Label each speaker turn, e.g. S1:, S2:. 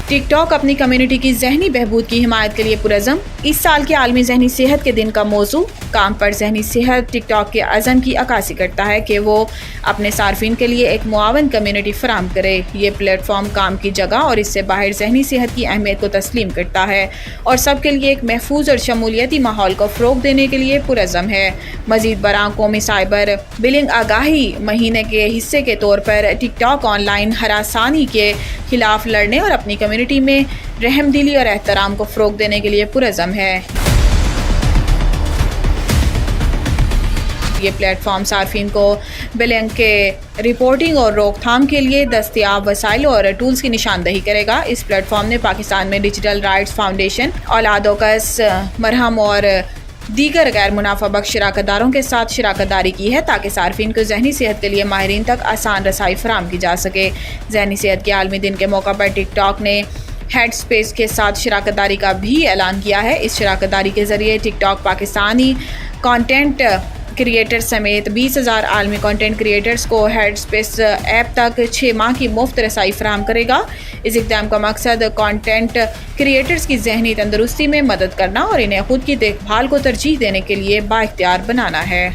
S1: ٹک talk اپنی community کی ذہنی بہبود کی حمایت کے لیے پرعزم۔ اس سال کے عالمی ذہنی صحت کے دن کا موضوع کام پر ذہنی صحت ٹک ٹاک کے عزم کی عکاسی کرتا ہے کہ وہ اپنے صارفین کے لیے ایک معاون کمیونٹی فراہم کرے۔ یہ پلیٹ فارم کام کی جگہ اور اس سے باہر ذہنی صحت کی اہمیت کو تسلیم کرتا ہے اور سب کے لیے ایک محفوظ اور شمولیتی ماحول کو فروغ دینے کے لیے پرعزم ہے۔ مزید برآں قومی سائبر بلنگ آگاہی مہینے کے حصے کے طور پر ٹک ٹاک آن لائن ہراسانی کے خلاف لڑنے اور اپنی کمیونٹی میں رحم دلی اور احترام کو فروغ دینے کے لیے پرعزم ہے۔ یہ پلیٹ فارم صارفین کو بلنگ کے رپورٹنگ اور روک تھام کے لیے دستیاب وسائل اور ٹولز کی نشاندہی کرے گا۔ اس پلیٹ فارم نے پاکستان میں ڈیجیٹل رائٹس فاؤنڈیشن، اولادوکس مرہم اور دیگر غیر منافع بخش شراکت داروں کے ساتھ شراکت داری کی ہے تاکہ صارفین کو ذہنی صحت کے لیے ماہرین تک آسان رسائی فراہم کی جا سکے۔ ذہنی صحت کے عالمی دن کے موقع پر ٹک ٹاک نے ہیڈ اسپیس کے ساتھ شراکت داری کا بھی اعلان کیا ہے۔ اس شراکت داری کے ذریعے ٹک ٹاک پاکستانی کانٹینٹ کریئٹر سمیت 20,000 عالمی کانٹینٹ کریئٹرز کو ہیڈ اسپیس ایپ تک 6 ماہ کی مفت رسائی فراہم کرے گا۔ اس اقدام کا مقصد کانٹینٹ کریئٹرز کی ذہنی تندرستی میں مدد کرنا اور انہیں خود کی دیکھ بھال کو ترجیح دینے کے لیے بااختیار بنانا ہے۔